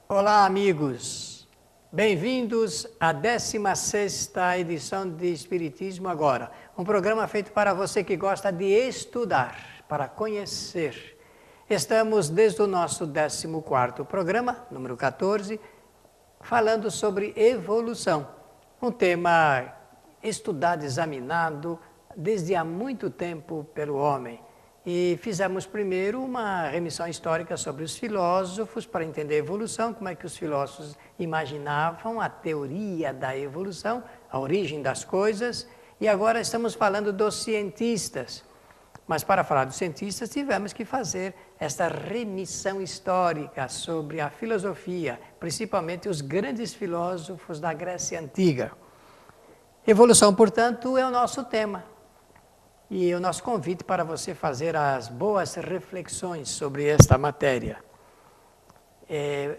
Olá, amigos! Bem-vindos à 16ª edição de Espiritismo Agora, um programa feito para você que gosta de estudar, para conhecer. Estamos desde o nosso 14º programa, número 14, falando sobre evolução, um tema estudado, examinado desde há muito tempo pelo homem. E fizemos primeiro uma remissão histórica sobre os filósofos, para entender a evolução, como é que os filósofos imaginavam a teoria da evolução, a origem das coisas, e agora estamos falando dos cientistas. Mas para falar dos cientistas, tivemos que fazer esta remissão histórica sobre a filosofia, principalmente os grandes filósofos da Grécia Antiga. Evolução, portanto, é o nosso tema. E o nosso convite para você fazer as boas reflexões sobre esta matéria.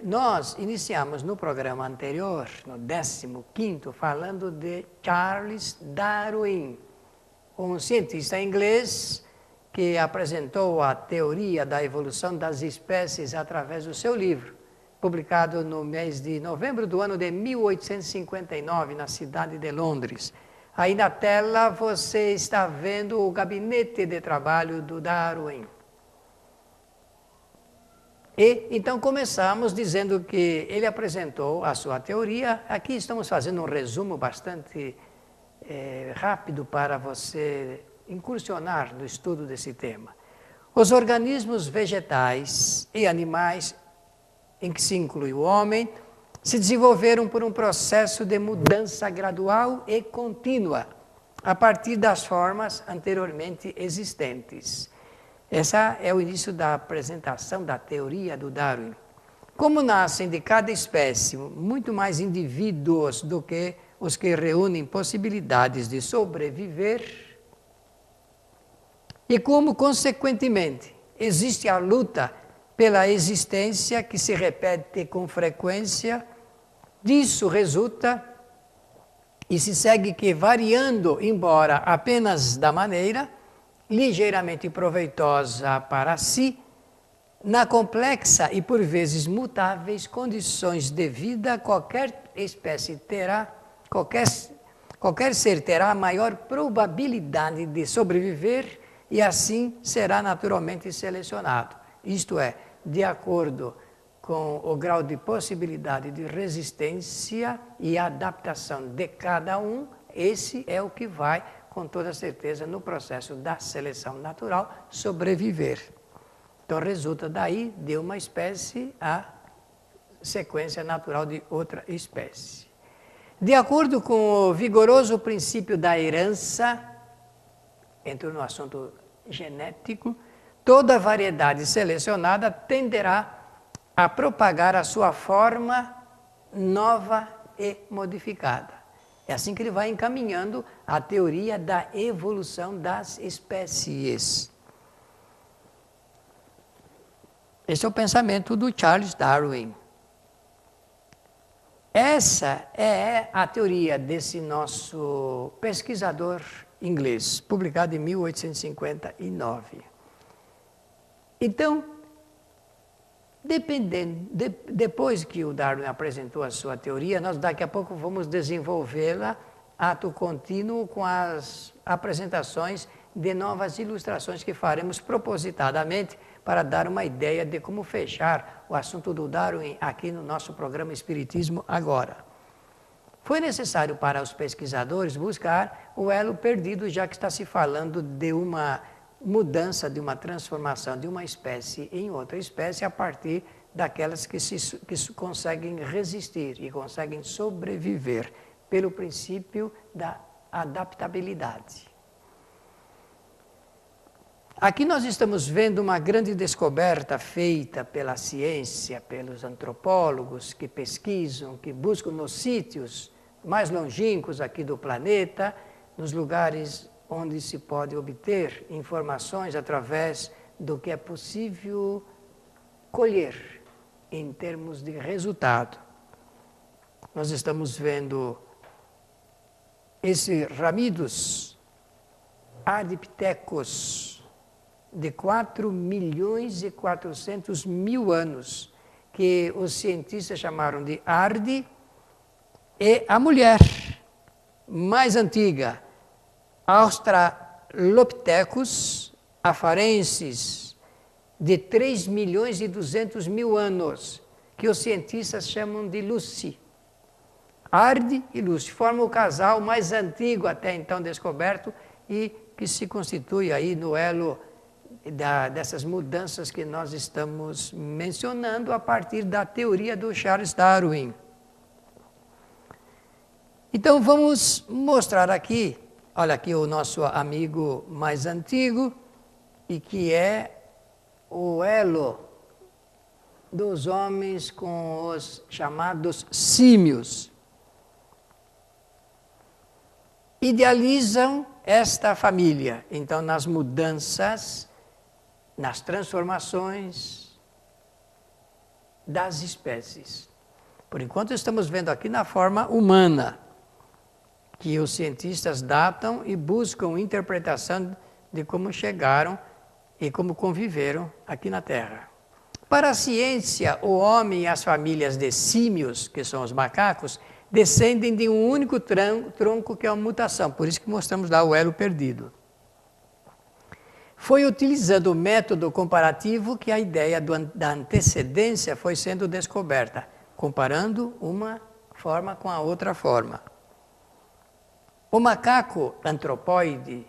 Nós iniciamos no programa anterior, no 15º, falando de Charles Darwin, um cientista inglês que apresentou a teoria da evolução das espécies através do seu livro, publicado no mês de novembro do ano de 1859, na cidade de Londres. Aí na tela você está vendo o gabinete de trabalho do Darwin. E então começamos dizendo que ele apresentou a sua teoria. Aqui estamos fazendo um resumo bastante rápido para você incursionar no estudo desse tema. Os organismos vegetais e animais, em que se inclui o homem, se desenvolveram por um processo de mudança gradual e contínua, a partir das formas anteriormente existentes. Esse é o início da apresentação da teoria do Darwin. Como nascem de cada espécie muito mais indivíduos do que os que reúnem possibilidades de sobreviver, e como, consequentemente, existe a luta pela existência que se repete com frequência, disso resulta e se segue que, variando, embora apenas da maneira, ligeiramente proveitosa para si, na complexa e por vezes mutáveis condições de vida, qualquer espécie terá, qualquer ser terá a maior probabilidade de sobreviver e assim será naturalmente selecionado. Isto é, de acordo com o grau de possibilidade de resistência e adaptação de cada um, esse é o que vai, com toda certeza, no processo da seleção natural, sobreviver. Então, resulta daí de uma espécie a sequência natural de outra espécie. De acordo com o vigoroso princípio da herança, entrou no assunto genético, toda variedade selecionada tenderá a propagar a sua forma nova e modificada. É assim que ele vai encaminhando a teoria da evolução das espécies. Esse é o pensamento do Charles Darwin. Essa é a teoria desse nosso pesquisador inglês, publicado em 1859. Então, depois que o Darwin apresentou a sua teoria, nós daqui a pouco vamos desenvolvê-la ato contínuo com as apresentações de novas ilustrações que faremos propositadamente para dar uma ideia de como fechar o assunto do Darwin aqui no nosso programa Espiritismo Agora. Foi necessário para os pesquisadores buscar o elo perdido, já que está se falando de uma mudança, de uma transformação de uma espécie em outra espécie a partir daquelas que conseguem resistir e conseguem sobreviver pelo princípio da adaptabilidade. Aqui nós estamos vendo uma grande descoberta feita pela ciência, pelos antropólogos que pesquisam, que buscam nos sítios mais longínquos aqui do planeta, nos lugares onde se pode obter informações através do que é possível colher em termos de resultado. Nós estamos vendo esse Ramidus ardipithecus de 4.400.000 anos, que os cientistas chamaram de Ardi, e a mulher mais antiga, Australopithecus afarensis, de 3.200.000 anos, que os cientistas chamam de Lucy. Ardi e Lucy formam o casal mais antigo até então descoberto e que se constitui aí no elo dessas mudanças que nós estamos mencionando a partir da teoria do Charles Darwin. Então vamos mostrar aqui, olha aqui o nosso amigo mais antigo, e que é o elo dos homens com os chamados símios. Idealizam esta família, então, nas mudanças, nas transformações das espécies. Por enquanto, estamos vendo aqui na forma humana, que os cientistas datam e buscam interpretação de como chegaram e como conviveram aqui na Terra. Para a ciência, o homem e as famílias de símios, que são os macacos, descendem de um único tronco que é uma mutação, por isso que mostramos lá o elo perdido. Foi utilizando o método comparativo que a ideia da antecedência foi sendo descoberta, comparando uma forma com a outra forma. O macaco antropóide,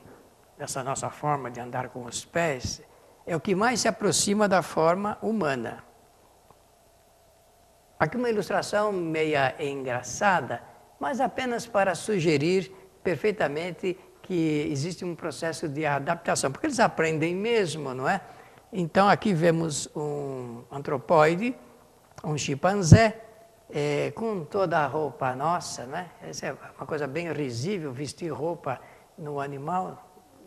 dessa nossa forma de andar com os pés, é o que mais se aproxima da forma humana. Aqui uma ilustração meia engraçada, mas apenas para sugerir perfeitamente que existe um processo de adaptação, porque eles aprendem mesmo, não é? Então aqui vemos um antropóide, um chimpanzé, com toda a roupa nossa, né? Essa é uma coisa bem risível, vestir roupa no animal,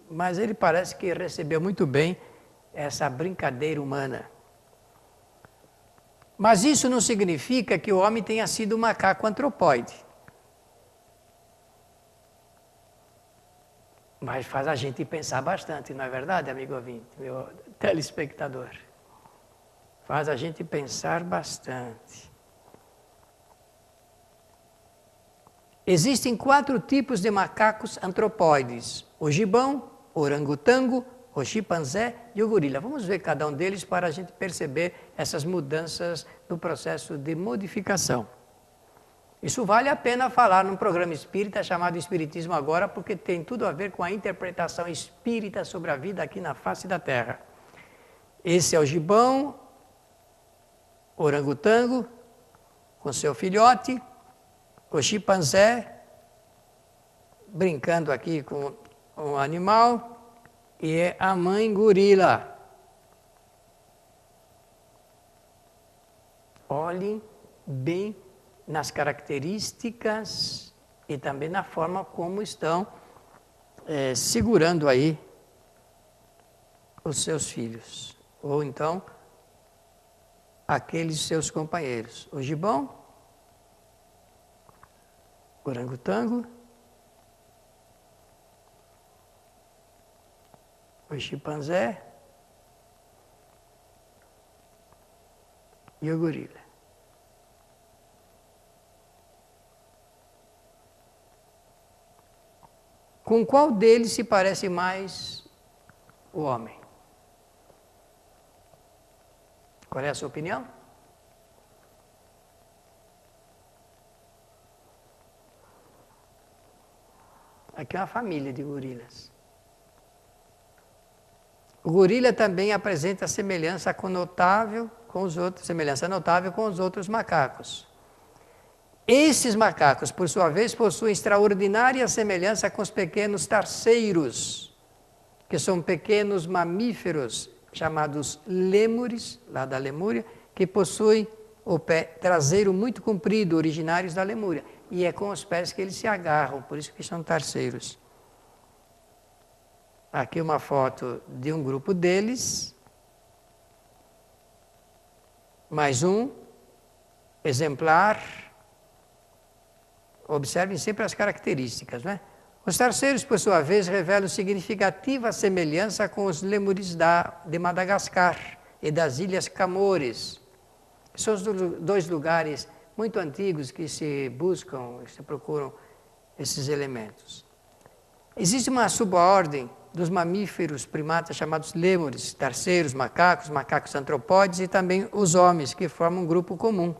mas ele parece que recebeu muito bem essa brincadeira humana. Mas isso não significa que o homem tenha sido um macaco antropóide. Mas faz a gente pensar bastante, não é verdade, amigo ouvinte, meu telespectador? Faz a gente pensar bastante. Existem 4 tipos de macacos antropóides: o gibão, o orangotango, o chimpanzé e o gorila. Vamos ver cada um deles para a gente perceber essas mudanças no processo de modificação. Isso vale a pena falar num programa espírita chamado Espiritismo Agora, porque tem tudo a ver com a interpretação espírita sobre a vida aqui na face da Terra. Esse é o gibão, o orangotango, com seu filhote, o chimpanzé, brincando aqui com um animal, e a mãe gorila. Olhem bem nas características e também na forma como estão segurando aí os seus filhos, ou então aqueles seus companheiros. O gibão, o orangotango, o chimpanzé e o gorila. Com qual deles se parece mais o homem? Qual é a sua opinião? Aqui é uma família de gorilas. O gorila também apresenta semelhança notável com os outros macacos. Esses macacos, por sua vez, possuem extraordinária semelhança com os pequenos tarceiros, que são pequenos mamíferos chamados lêmures, lá da Lemúria, que possuem o pé traseiro muito comprido, originários da Lemúria. E é com os pés que eles se agarram, por isso que são tarceiros. Aqui uma foto de um grupo deles. Mais um exemplar. Observem sempre as características, né? Os tarceiros, por sua vez, revelam significativa semelhança com os lêmures de Madagascar e das Ilhas Camores. São os dois lugares muito antigos que se buscam, se procuram esses elementos. Existe uma subordem dos mamíferos primatas chamados lêmures, terceiros, macacos antropóides e também os homens, que formam um grupo comum.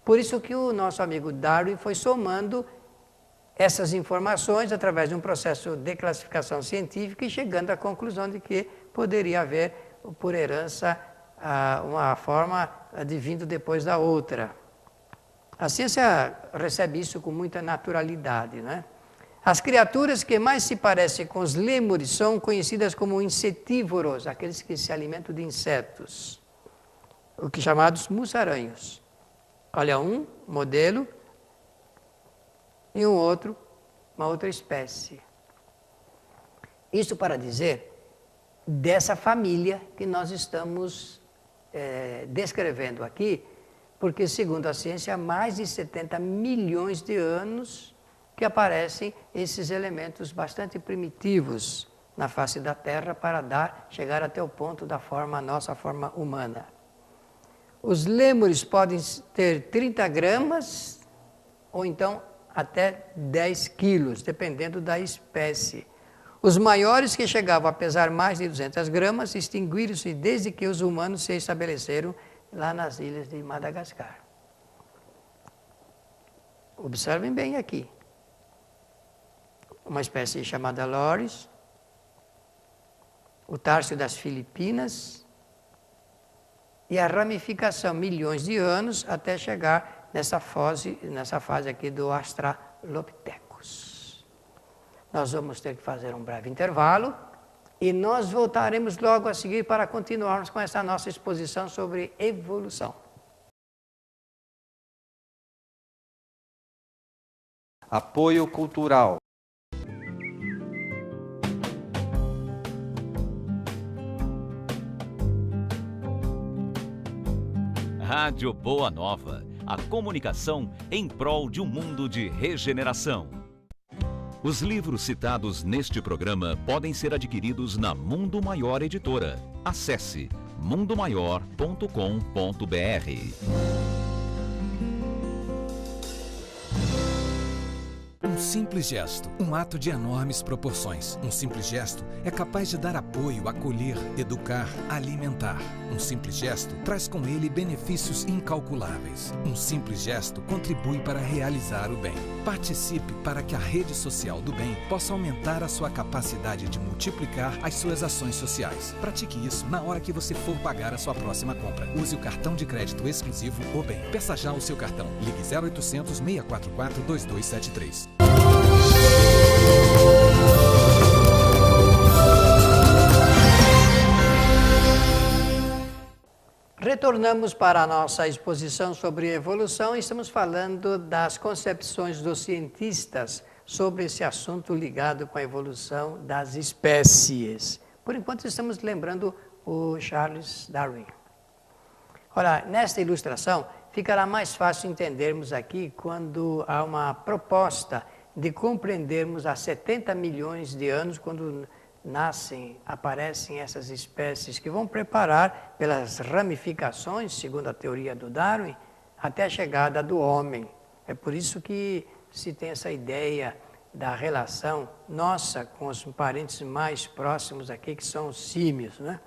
Por isso que o nosso amigo Darwin foi somando essas informações através de um processo de classificação científica e chegando à conclusão de que poderia haver, por herança, uma forma advindo depois da outra. A ciência recebe isso com muita naturalidade, né? As criaturas que mais se parecem com os lêmures são conhecidas como insetívoros, aqueles que se alimentam de insetos, o que chamados mussaranhos. Olha, um modelo e um outro, uma outra espécie. Isso para dizer dessa família que nós estamos descrevendo aqui, porque, segundo a ciência, há mais de 70 milhões de anos que aparecem esses elementos bastante primitivos na face da Terra para chegar até o ponto da nossa forma humana. Os lêmures podem ter 30 gramas ou então até 10 quilos, dependendo da espécie. Os maiores, que chegavam a pesar mais de 200 gramas, extinguiram-se desde que os humanos se estabeleceram lá nas ilhas de Madagascar. Observem bem aqui. Uma espécie chamada loris, o tárcio das Filipinas e a ramificação, milhões de anos, até chegar nessa fase aqui do Australopithecus. Nós vamos ter que fazer um breve intervalo e nós voltaremos logo a seguir para continuarmos com essa nossa exposição sobre evolução. Apoio cultural. Rádio Boa Nova, a comunicação em prol de um mundo de regeneração. Os livros citados neste programa podem ser adquiridos na Mundo Maior Editora. Acesse mundomaior.com.br. Um simples gesto, um ato de enormes proporções. Um simples gesto é capaz de dar apoio, acolher, educar, alimentar. Um simples gesto traz com ele benefícios incalculáveis. Um simples gesto contribui para realizar o bem. Participe para que a rede social do bem possa aumentar a sua capacidade de multiplicar as suas ações sociais. Pratique isso na hora que você for pagar a sua próxima compra. Use o cartão de crédito exclusivo O Bem. Peça já o seu cartão. Ligue 0800 644 2273. Retornamos para a nossa exposição sobre evolução e estamos falando das concepções dos cientistas sobre esse assunto ligado com a evolução das espécies. Por enquanto estamos lembrando o Charles Darwin. Olha, nesta ilustração ficará mais fácil entendermos aqui quando há uma proposta de compreendermos há 70 milhões de anos, quando aparecem essas espécies que vão preparar pelas ramificações, segundo a teoria do Darwin, até a chegada do homem. É por isso que se tem essa ideia da relação nossa com os parentes mais próximos aqui, que são os símios, né?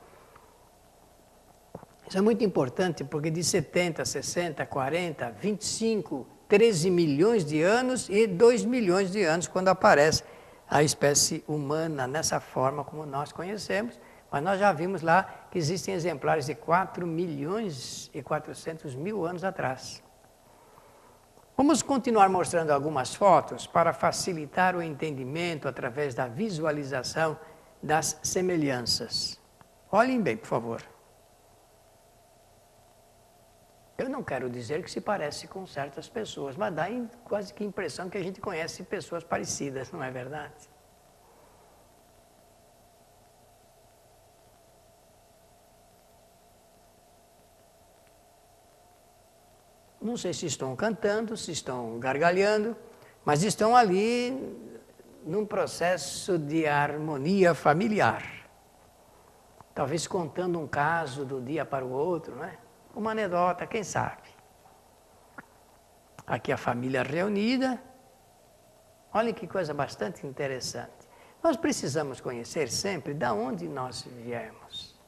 Isso é muito importante, porque de 70, 60, 40, 25, 13 milhões de anos e 2 milhões de anos, quando aparece a espécie humana nessa forma como nós conhecemos, mas nós já vimos lá que existem exemplares de 4 milhões e 400 mil anos atrás. Vamos continuar mostrando algumas fotos para facilitar o entendimento através da visualização das semelhanças. Olhem bem, por favor. Eu não quero dizer que se parece com certas pessoas, mas dá quase que a impressão que a gente conhece pessoas parecidas, não é verdade? Não sei se estão cantando, se estão gargalhando, mas estão ali num processo de harmonia familiar. Talvez contando um caso do dia para o outro, não é? uma anedota, quem sabe. Aqui a família reunida. Olha que coisa bastante interessante. Nós precisamos conhecer sempre de onde nós viemos.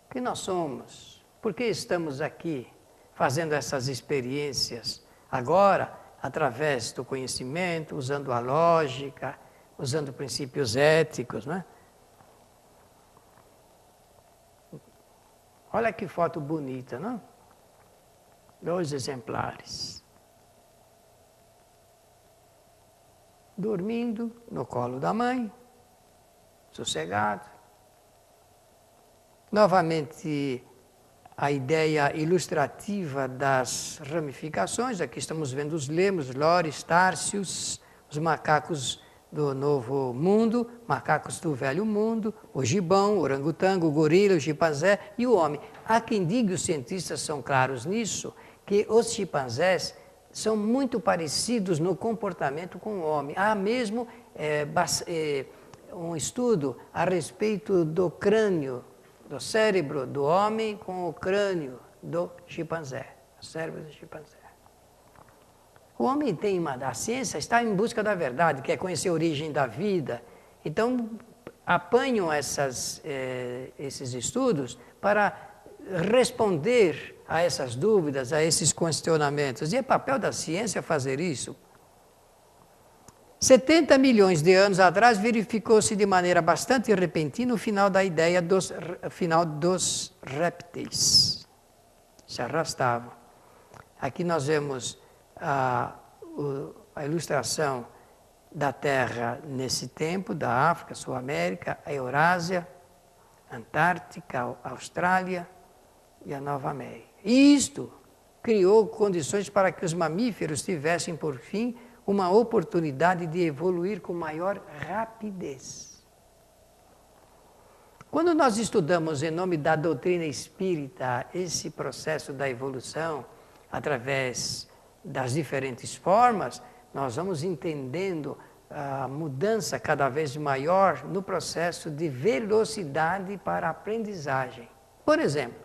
O que nós somos. Por que estamos aqui fazendo essas experiências agora, através do conhecimento, usando a lógica, usando princípios éticos, não é? Olha que foto bonita, não? 2 exemplares. Dormindo no colo da mãe, sossegado. Novamente, a ideia ilustrativa das ramificações. Aqui estamos vendo os lemos, lores, tárcios, os macacos do Novo Mundo, macacos do Velho Mundo, o gibão, o orangotango, o gorila, o chimpanzé e o homem. Há quem diga, os cientistas são claros nisso, que os chimpanzés são muito parecidos no comportamento com o homem. Há mesmo um estudo a respeito do crânio, do cérebro do homem com o crânio do chimpanzé, o cérebro do chimpanzé. O homem tem a ciência está em busca da verdade, quer conhecer a origem da vida. Então, apanham esses estudos para responder a essas dúvidas, a esses questionamentos. E é papel da ciência fazer isso. 70 milhões de anos atrás, verificou-se de maneira bastante repentina o final da ideia final dos répteis. Se arrastavam. Aqui nós vemos a ilustração da Terra nesse tempo, da África, Sul-América, a Eurásia, Antártica, a Austrália e a Nova América. E isto criou condições para que os mamíferos tivessem, por fim, uma oportunidade de evoluir com maior rapidez. Quando nós estudamos, em nome da doutrina espírita, esse processo da evolução, através das diferentes formas, nós vamos entendendo a mudança cada vez maior no processo de velocidade para a aprendizagem. Por exemplo,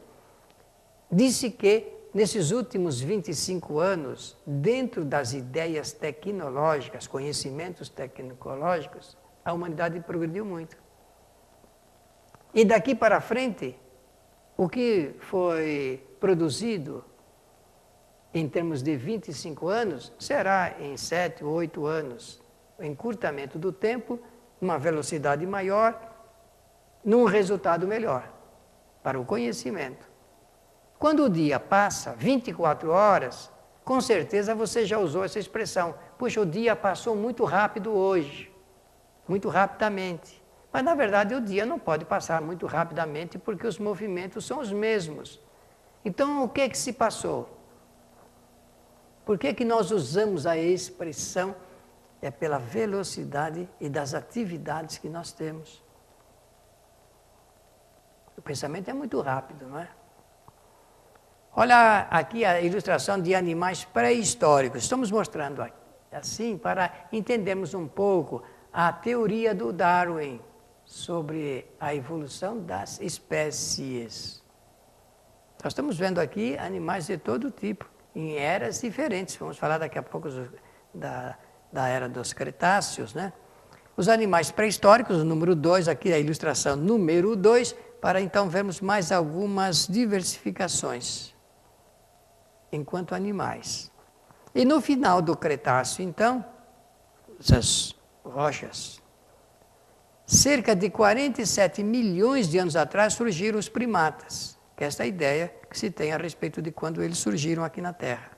disse que nesses últimos 25 anos, dentro das ideias tecnológicas, conhecimentos tecnológicos, a humanidade progrediu muito. E daqui para frente, o que foi produzido em termos de 25 anos, será em 7 ou 8 anos, o encurtamento do tempo, uma velocidade maior, num resultado melhor para o conhecimento. Quando o dia passa 24 horas, com certeza você já usou essa expressão. Puxa, o dia passou muito rápido hoje, muito rapidamente. Mas, na verdade, o dia não pode passar muito rapidamente porque os movimentos são os mesmos. Então, o que é que se passou? Por que que nós usamos a expressão? É pela velocidade e das atividades que nós temos. O pensamento é muito rápido, não é? Olha aqui a ilustração de animais pré-históricos. Estamos mostrando assim para entendermos um pouco a teoria do Darwin sobre a evolução das espécies. Nós estamos vendo aqui animais de todo tipo, em eras diferentes. Vamos falar daqui a pouco da era dos Cretáceos, né? Os animais pré-históricos, o número 2, aqui a ilustração número 2, para então vermos mais algumas diversificações enquanto animais. E no final do Cretáceo, então, essas rochas, cerca de 47 milhões de anos atrás surgiram os primatas, que é esta ideia que se tem a respeito de quando eles surgiram aqui na Terra.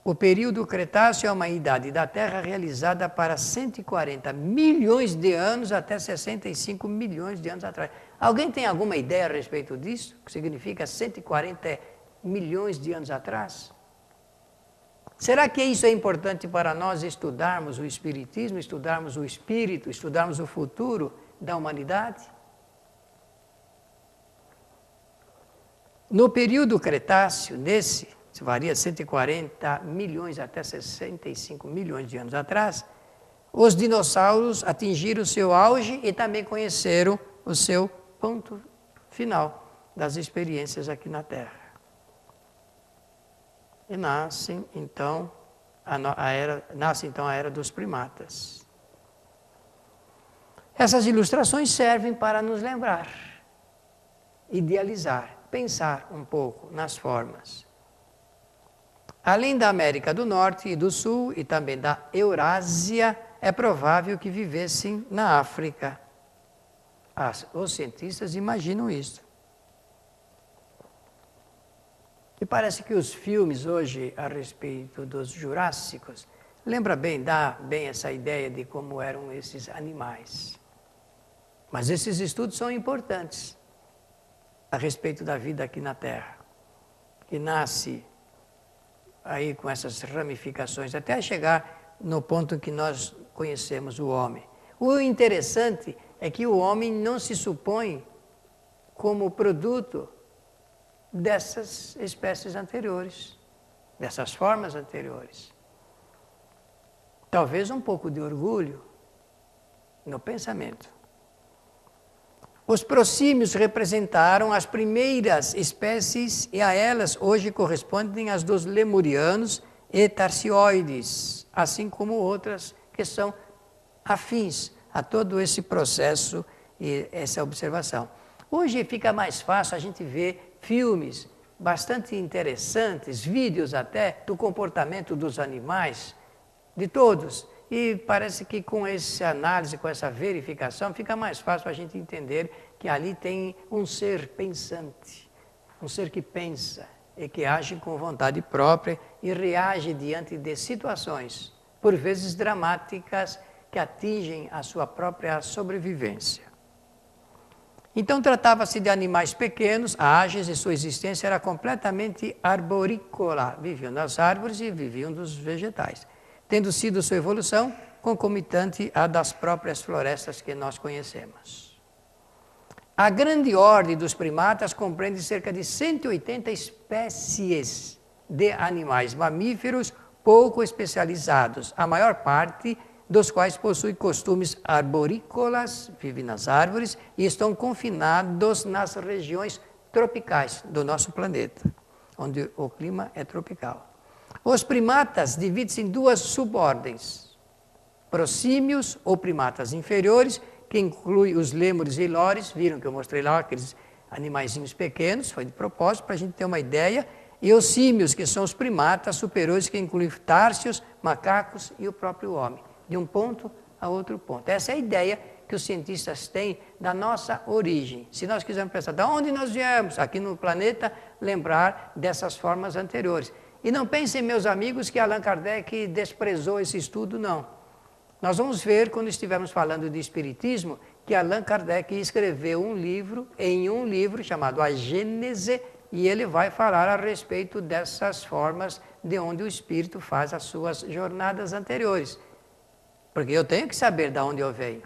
O período Cretáceo é uma idade da Terra realizada para 140 milhões de anos até 65 milhões de anos atrás. Alguém tem alguma ideia a respeito disso? O que significa 140 milhões de anos atrás? Será que isso é importante para nós estudarmos o Espiritismo, estudarmos o Espírito, estudarmos o futuro da humanidade? No período Cretáceo, varia 140 milhões até 65 milhões de anos atrás, os dinossauros atingiram o seu auge e também conheceram o seu ponto final. das experiências aqui na Terra. E nasce então a era dos primatas. Essas ilustrações servem para nos lembrar, idealizar, pensar um pouco nas formas. Além da América do Norte e do Sul e também da Eurásia, é provável que vivessem na África. Os cientistas imaginam isso. E parece que os filmes hoje a respeito dos Jurássicos dá bem essa ideia de como eram esses animais. Mas esses estudos são importantes a respeito da vida aqui na Terra, que nasce aí com essas ramificações, até chegar no ponto que nós conhecemos o homem. O interessante é que o homem não se supõe como produto dessas espécies anteriores, dessas formas anteriores. Talvez um pouco de orgulho no pensamento. Os prosímios representaram as primeiras espécies e a elas hoje correspondem as dos lemurianos e tarsioides, assim como outras que são afins a todo esse processo e essa observação. Hoje fica mais fácil a gente ver filmes bastante interessantes, vídeos até do comportamento dos animais, de todos. E parece que com essa análise, com essa verificação, fica mais fácil a gente entender que ali tem um ser pensante, um ser que pensa e que age com vontade própria e reage diante de situações, por vezes dramáticas, que atingem a sua própria sobrevivência. Então tratava-se de animais pequenos, ágeis, e sua existência era completamente arborícola. Viviam nas árvores e viviam dos vegetais, tendo sido sua evolução concomitante à das próprias florestas que nós conhecemos. A grande ordem dos primatas compreende cerca de 180 espécies de animais mamíferos pouco especializados, a maior parte dos quais possui costumes arborícolas, vivem nas árvores e estão confinados nas regiões tropicais do nosso planeta, onde o clima é tropical. Os primatas dividem-se em duas subordens: prosímios ou primatas inferiores, que inclui os lêmures e lores, viram que eu mostrei lá aqueles animaizinhos pequenos, foi de propósito para a gente ter uma ideia, e os símios, que são os primatas superiores, que incluem társios, macacos e o próprio homem, de um ponto a outro ponto. Essa é a ideia que os cientistas têm da nossa origem. Se nós quisermos pensar de onde nós viemos, aqui no planeta, lembrar dessas formas anteriores. E não pensem, meus amigos, que Allan Kardec desprezou esse estudo, não. Nós vamos ver, quando estivermos falando de Espiritismo, que Allan Kardec escreveu um livro chamado A Gênese, e ele vai falar a respeito dessas formas de onde o Espírito faz as suas jornadas anteriores. Porque eu tenho que saber de onde eu venho.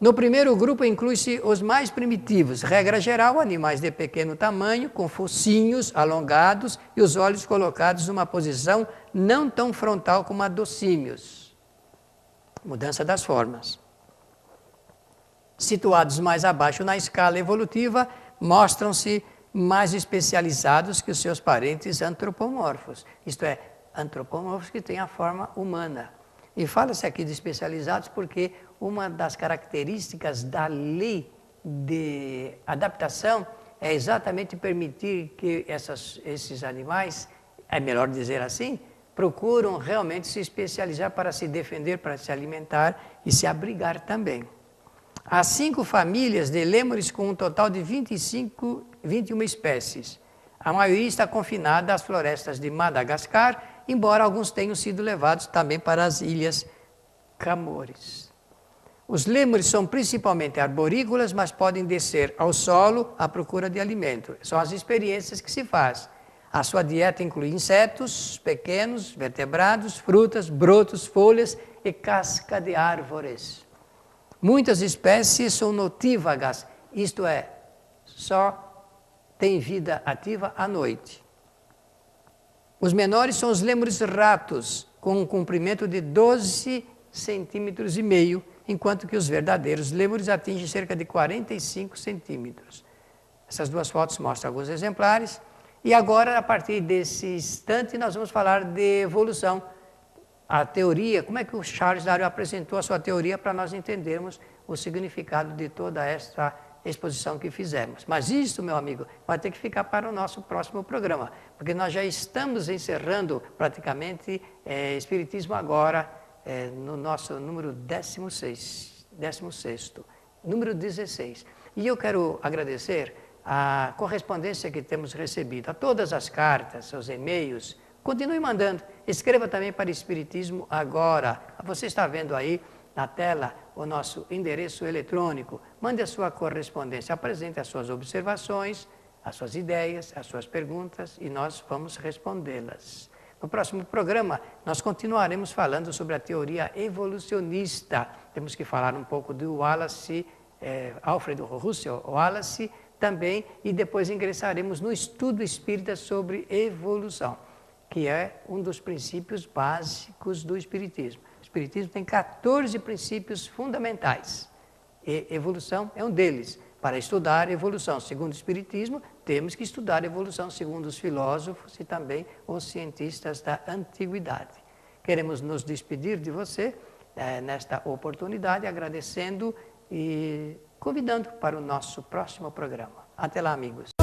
No primeiro grupo inclui-se os mais primitivos, regra geral, animais de pequeno tamanho, com focinhos alongados e os olhos colocados numa posição não tão frontal como a dos símios. Mudança das formas. Situados mais abaixo na escala evolutiva, mostram-se mais especializados que os seus parentes antropomorfos, isto é, antropomorfos que têm a forma humana. E fala-se aqui de especializados porque uma das características da lei de adaptação é exatamente permitir que esses animais, é melhor dizer assim, procuram realmente se especializar para se defender, para se alimentar e se abrigar também. Há 5 famílias de lêmures com um total de 21 espécies. A maioria está confinada às florestas de Madagascar, embora alguns tenham sido levados também para as ilhas Camores. Os lêmures são principalmente arborícolas, mas podem descer ao solo à procura de alimento. São as experiências que se faz. A sua dieta inclui insetos pequenos, vertebrados, frutas, brotos, folhas e casca de árvores. Muitas espécies são notívagas, isto é, só têm vida ativa à noite. Os menores são os lêmures ratos, com um comprimento de 12,5 centímetros, enquanto que os verdadeiros lêmures atingem cerca de 45 centímetros. Essas duas fotos mostram alguns exemplares. E agora, a partir desse instante, nós vamos falar de evolução. A teoria, como é que o Charles Darwin apresentou a sua teoria para nós entendermos o significado de toda esta exposição que fizemos. Mas isso, meu amigo, vai ter que ficar para o nosso próximo programa, porque nós já estamos encerrando praticamente Espiritismo Agora, no nosso número 16, número 16. E eu quero agradecer a correspondência que temos recebido, a todas as cartas, os e-mails. Continue mandando. Escreva também para Espiritismo Agora. Você está vendo aí na tela o nosso endereço eletrônico. Mande a sua correspondência, apresente as suas observações, as suas ideias, as suas perguntas e nós vamos respondê-las. No próximo programa, nós continuaremos falando sobre a teoria evolucionista. Temos que falar um pouco do Wallace, Alfred Russel Wallace também, e depois ingressaremos no estudo espírita sobre evolução, que é um dos princípios básicos do Espiritismo. O Espiritismo tem 14 princípios fundamentais, e evolução é um deles. Para estudar evolução segundo o Espiritismo, temos que estudar evolução segundo os filósofos e também os cientistas da antiguidade. Queremos nos despedir de você nesta oportunidade, agradecendo e convidando para o nosso próximo programa. Até lá, amigos.